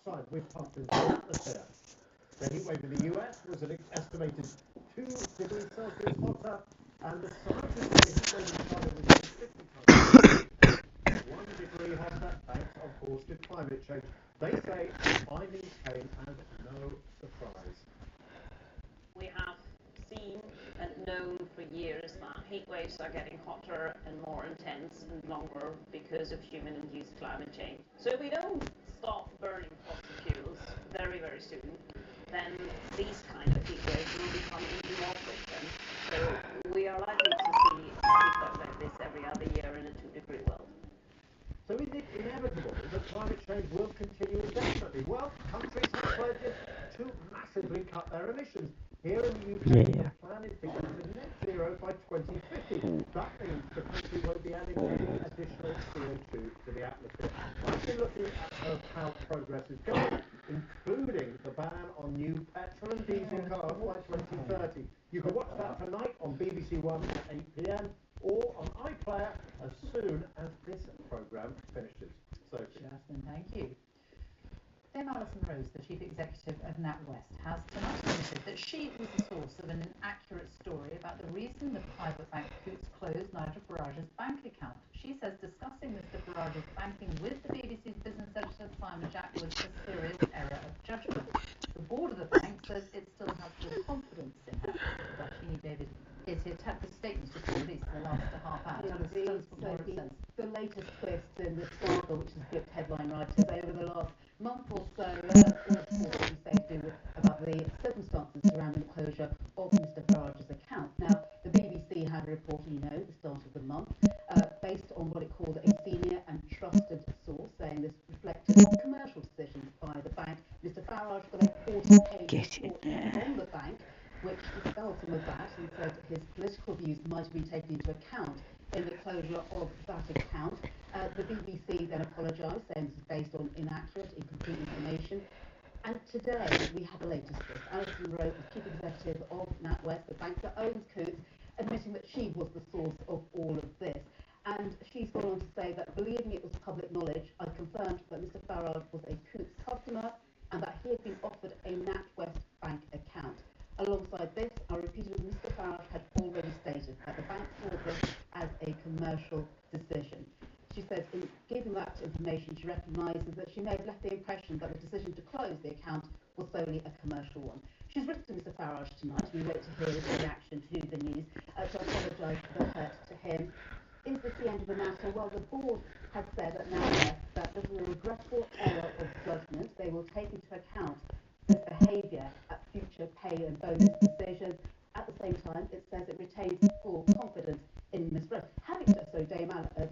dioxide we've pumped into the atmosphere. The heat wave in the US was an estimated 2 degrees Celsius hotter, and the scientists say the heat wave in China was 50 times 1 degree hotter, thanks, of course, to climate change. They say the findings came as no surprise. We have seen and known for years that heat waves are getting hotter and more intense and longer because of human-induced climate change. So if we don't stop burning fossil fuels very, very soon, then these kind of heat waves will become even more frequent. So we are likely to see a heat wave like this every other year in a 2-degree world. So is it inevitable that climate change will continue indefinitely? Well, countries have pledged to massively cut their emissions. Here in the UK, the plan is to get to net zero by 2050. That means the country won't be adding any additional CO2 to the atmosphere. I've been looking at how progress is going, including the ban on new petrol and diesel cars by 2030. You can watch that tonight on BBC One at 8 p.m. or on iPlayer as soon as this programme finishes. Sophie. Justin, thank you. Dame Alison Rose, the chief executive of NatWest, has tonight admitted that she was the source of an inaccurate story about the reason the private bank Coots closed Nigel Farage's bank account. She says discussing Mr Farage's banking with the BBC's business editor Simon Jack was a serious error of judgment. The board of the bank says it still has full confidence in her. Rashini David is here to have the statements just released in the last half hour. The latest twist in the scandal, which has gripped headline writers over the last month or so, all we say to do about the circumstances surrounding the closure of Mr Farage's account. Now, the BBC had a report, at the start of the month, based on what it called a senior and trusted source, saying this reflected commercial decisions by the bank. Mr Farage got a 40-page report from the bank, which dispelled some of that and said his political views might have been taken into account in the closure of that account. The BBC then apologised, saying this is based on inaccurate, incomplete information. And today we have the latest twist. Alison Rose, the chief executive of NatWest, the bank that owns Coots, admitting that she was the source of all of this. And she's gone on to say that, believing it was public knowledge, I confirmed that Mr Farage was a Coots customer and that he had been offered a NatWest bank account. Alongside this, I repeated that Mr Farage had already stated that the bank saw this as a commercial decision. She said in giving that information, she recognises that she may have left the impression that the decision to close the account was solely a commercial one. She's written to Mr Farage tonight. We wait to hear his reaction to the news, to apologise for the hurt to him. Is this the end of the matter? Well, the board has said at NatWest that this is a regrettable error of judgment. They will take into account this behaviour at future pay and bonus decisions. At the same time, it says it retains full confidence in Ms Rose. Dame Alison,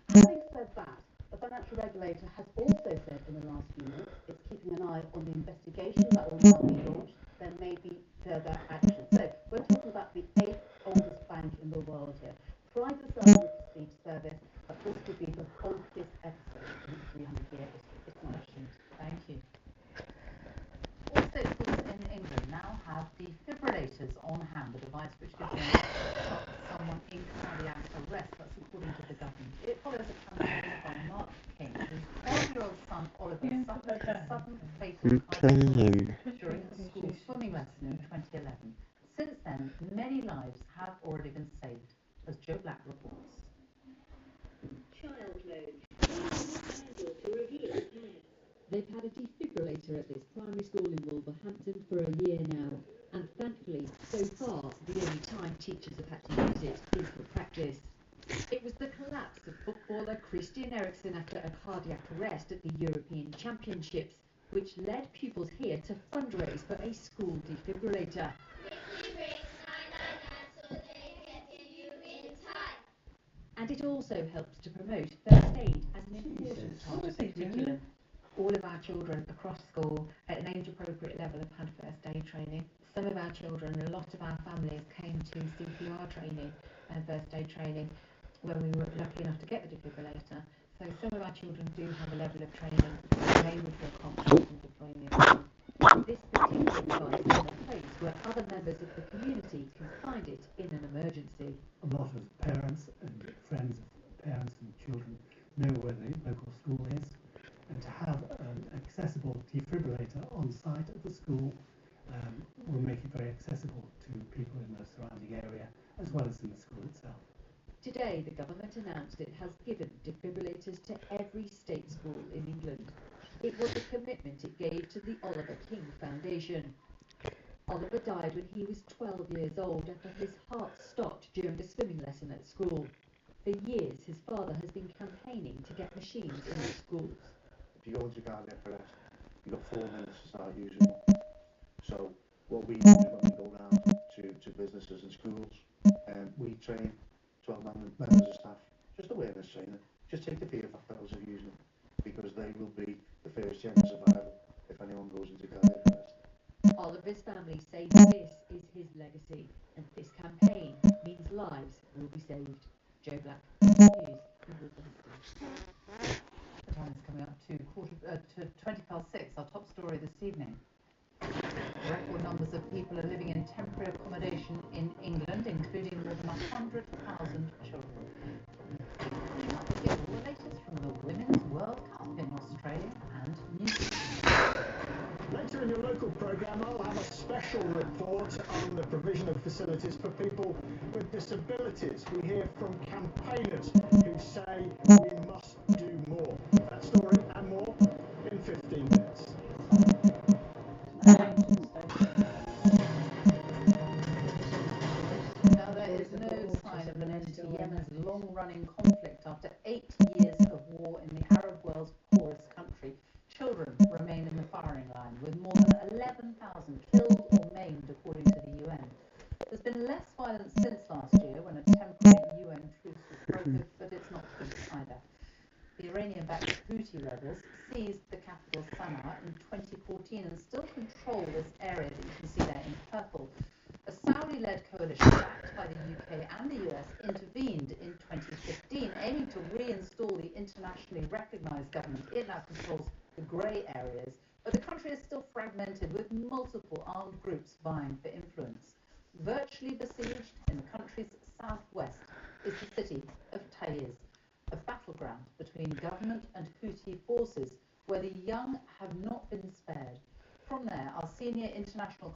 having said that, the financial regulator has also said in the last few minutes it's keeping an eye on the investigation that will now be launched. There may be further action. So we're talking about the 8th oldest bank in the world here. Pride themselves on the prestige service, but this could be the funkiest episode in its 300-year history. It's not ashamed. Thank you. Also, schools in England now have defibrillators on hand, the device which gives them stop someone in cardiac arrest. That's according to the government. It follows a campaign by Mark King, whose 12-year-old son Oliver suffered a sudden fatal cardiac arrest during a school swimming lesson in 2011. Since then, many lives have already been saved, as Joe Black reports. Child mode. To reveal pairs. They've had a defibrillator at this primary school in Wolverhampton for a year now, and thankfully, so far, the only time teachers have had to use it is for practice. It was the collapse of footballer Christian Eriksen after a cardiac arrest at the European Championships, which led pupils here to fundraise for a school defibrillator. And it also helps to promote first aid as an important part of the curriculum. All of our children across school at an age-appropriate level have had first aid training. Some of our children, a lot of our families came to CPR training and first aid training when we were lucky enough to get the defibrillator. So some of our children do have a level of training and they would feel confident in deploying the equipment. This particular device is in a place where other members of the community can find it in an emergency. A lot of parents and friends of parents and children know where the local school is, and to have an accessible defibrillator on site at the school will make it very accessible to people in the surrounding area as well as in the school itself. Today, the government announced it has given defibrillators to every state school in England. It was a commitment it gave to the Oliver King Foundation. Oliver died when he was 12 years old after his heart stopped during a swimming lesson at school. For years, his father has been campaigning to get machines into schools. If you go into cardiac arrest, you've got 4 minutes to start using one. So what we do is when we go around to businesses and schools, we train 12 members of staff, just awareness training, just take the fear factor out of using them, because they will be the first gen of survival if anyone goes into cardiac arrest. Oliver's family say this is his legacy, and this campaign means lives will be saved. Joe Black, News, in Wolverhampton. The time is coming up to 20 past 6, our top story this evening. Record numbers of people are living in temporary accommodation in England, including more than 100,000 children. The latest from the Women's World Cup in Australia and New Zealand. Later in your local programme, I'll have a special report on the provision of facilities for people with disabilities. We hear from campaigners who say we must do more. That story and more in 15 minutes. Now, there is no sign of an end to Yemen's long-running conflict after 8 years of war in the Arab world's poorest country. Children remain in the firing line, with more than 11,000 killed or maimed, according to the UN. There's been less violence since last year, when a temporary UN truce was brokered, but it's not peace either. The Iranian-backed Houthi rebels seized the capital Sana'a in 2014 and still control this area that you can see there in purple. A Saudi-led coalition backed by the UK and the US intervened in 2015, aiming to reinstall the internationally recognised government. It now controls the grey areas, but the country is still fragmented, with multiple armed groups vying for influence. Virtually besieged in the country's southwest is the city of Taiz, a battleground between government and Houthi forces, where the young have not been spared. From there, our senior international